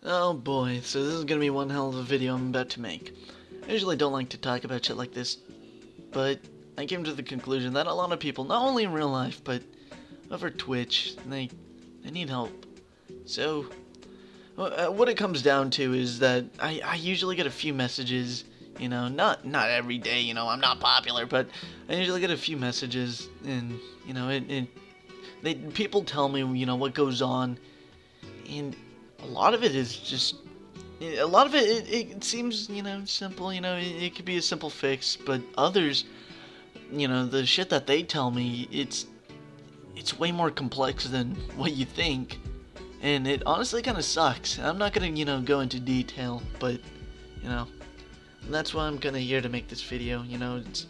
Oh boy, so this is gonna be one hell of a video I'm about to make. I usually don't like to talk about shit like this, but I came to the conclusion that a lot of people, not only in real life, but over Twitch, they need help. So, what it comes down to is that I usually get a few messages, not every day, I'm not popular, but I usually get a few messages, and, people tell me, what goes on, and a lot of it is just a lot of it seems simple. It could be a simple fix, but others, the shit that they tell me, it's way more complex than what you think, and it honestly kind of sucks. I'm not gonna go into detail, but you know that's why I'm gonna here to make this video. It's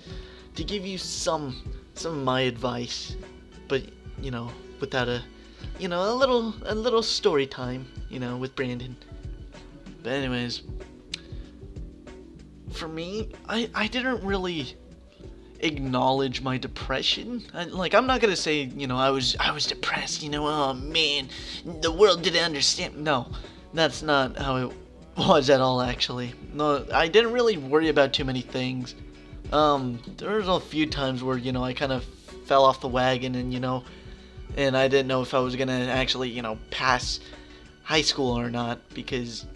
to give you some of my advice, but without a little story time, with Brandon. But anyways, for me, I didn't really acknowledge my depression. I'm not gonna say, I was depressed, oh man, the world didn't understand. No, that's not how it was at all, actually. No, I didn't really worry about too many things. There was a few times where, I kind of fell off the wagon and I didn't know if I was gonna actually, pass high school or not, because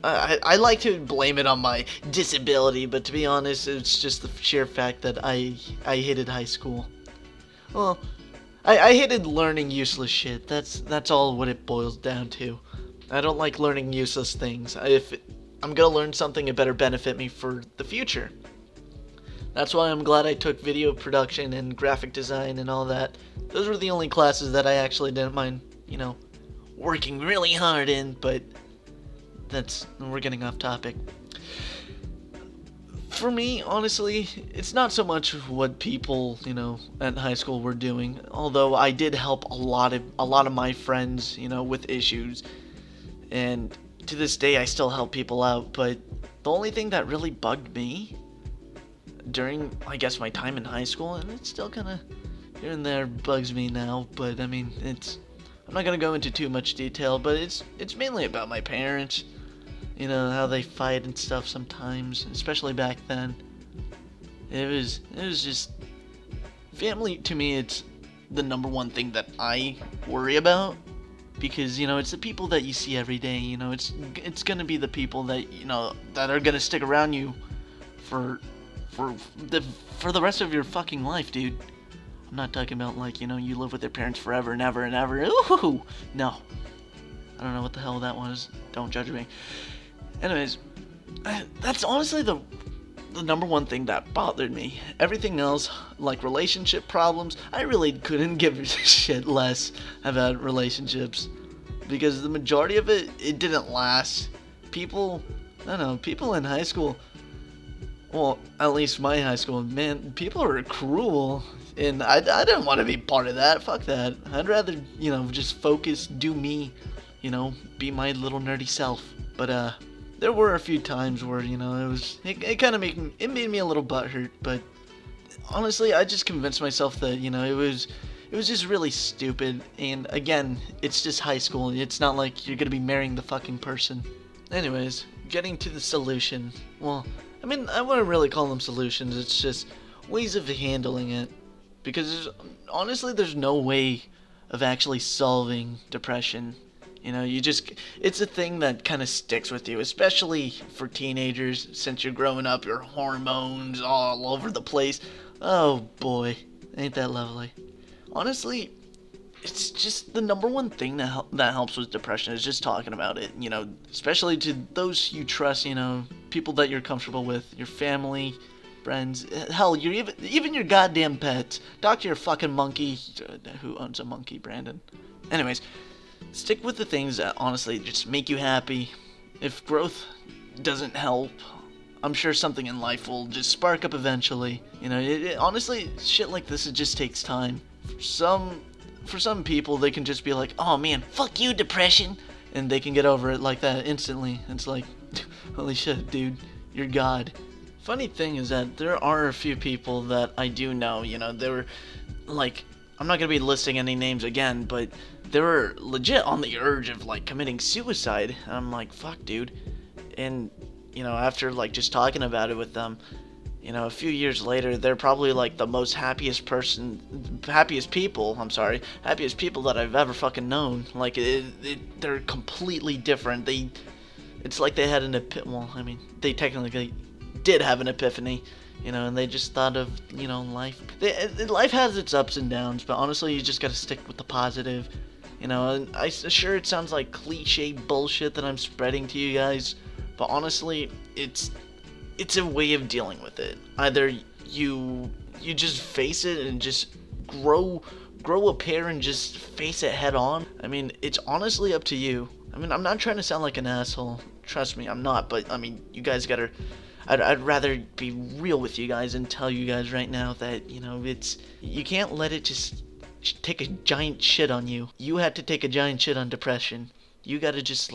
I like to blame it on my disability, but to be honest, it's just the sheer fact that I hated high school. Well, I hated learning useless shit. That's all what it boils down to. I don't like learning useless things. If I'm gonna learn something, it better benefit me for the future. That's why I'm glad I took video production and graphic design and all that. Those were the only classes that I actually didn't mind, working really hard in, but we're getting off topic. For me, honestly, it's not so much what people, at high school were doing, although I did help a lot of my friends, with issues, and to this day I still help people out, but the only thing that really bugged me during, I guess, my time in high school, and it still kind of here and there bugs me now, but I mean, I'm not gonna go into too much detail, but it's mainly about my parents, how they fight and stuff sometimes, especially back then. It was just family to me. It's the number one thing that I worry about, because it's the people that you see every day. It's gonna be the people that that are gonna stick around you for the rest of your fucking life, dude. I'm not talking about like, you live with your parents forever and ever and ever. Ooh, no. I don't know what the hell that was. Don't judge me. Anyways, that's honestly the number one thing that bothered me. Everything else, like relationship problems, I really couldn't give a shit less about relationships, because the majority of it didn't last. People, I don't know, people in high school, well, at least my high school, man, people are cruel, and I didn't want to be part of that. Fuck that. I'd rather, just focus, do me, be my little nerdy self. But, there were a few times where, it kind of made me a little butthurt, but honestly, I just convinced myself that, it was just really stupid, and again, it's just high school. It's not like you're gonna be marrying the fucking person. Anyways, getting to the solution. Well, I mean, I wouldn't really call them solutions, it's just ways of handling it. Because honestly, there's no way of actually solving depression. It's a thing that kind of sticks with you, especially for teenagers, since you're growing up, your hormones all over the place. Oh boy, ain't that lovely. Honestly, it's just the number one thing that helps with depression is just talking about it, especially to those you trust, people that you're comfortable with, your family, friends, hell, even your goddamn pets. Talk to your fucking monkey. Who owns a monkey, Brandon? Anyways, stick with the things that honestly just make you happy. If growth doesn't help, I'm sure something in life will just spark up eventually. Honestly, shit like this, it just takes time. For some people, they can just be like, oh man, fuck you, depression, and they can get over it like that instantly. It's like, holy shit, dude, you're God. Funny thing is that there are a few people that I do know, they were like, I'm not gonna be listing any names again, but they were legit on the urge of like committing suicide. And I'm like, fuck, dude. And after like just talking about it with them, a few years later, they're probably like the most happiest people that I've ever fucking known. Like, they're completely different. It's like they had an well, I mean, they technically did have an epiphany, and they just thought of, life. Life has its ups and downs, but honestly, you just gotta stick with the positive, and sure, it sounds like cliche bullshit that I'm spreading to you guys, but honestly, it's a way of dealing with it. Either you just face it and just grow a pair and just face it head on. I mean, it's honestly up to you. I mean, I'm not trying to sound like an asshole. Trust me, I'm not. But I mean, you guys gotta. I'd rather be real with you guys and tell you guys right now that you can't let it just take a giant shit on you. You had to take a giant shit on depression. You gotta just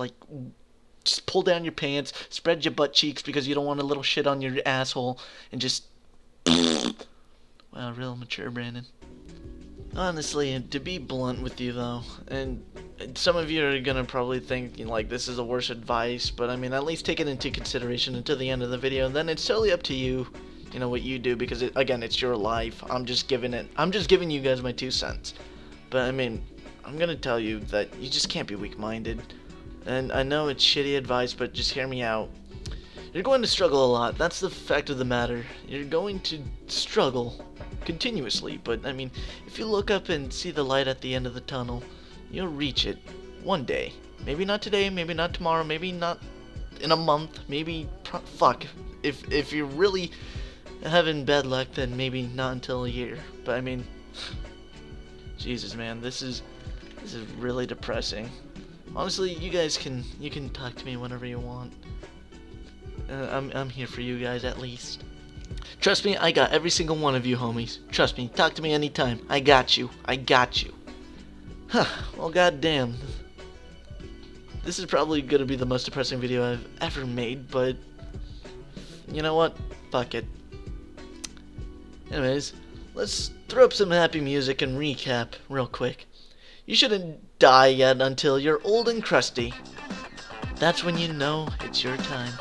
pull down your pants, spread your butt cheeks because you don't want a little shit on your asshole, and just... Wow, real mature, Brandon. Honestly, to be blunt with you though, and some of you are gonna probably think like this is the worst advice, but I mean, at least take it into consideration until the end of the video, and then it's totally up to you, what you do, because again, it's your life. I'm just giving you guys my 2 cents. But I mean, I'm gonna tell you that you just can't be weak-minded. And I know it's shitty advice, but just hear me out. You're going to struggle a lot. That's the fact of the matter. You're going to struggle continuously. But, I mean, if you look up and see the light at the end of the tunnel, you'll reach it one day. Maybe not today, maybe not tomorrow, maybe not in a month, maybe... fuck. If you're really having bad luck, then maybe not until a year. But, I mean... Jesus, man, this is really depressing. Honestly, you guys can talk to me whenever you want. I'm here for you guys at least. Trust me, I got every single one of you homies. Trust me, talk to me anytime. I got you. Huh, well, goddamn. This is probably gonna be the most depressing video I've ever made, but you know what? Fuck it. Anyways, let's throw up some happy music and recap real quick. You shouldn't die yet until you're old and crusty. That's when you know it's your time.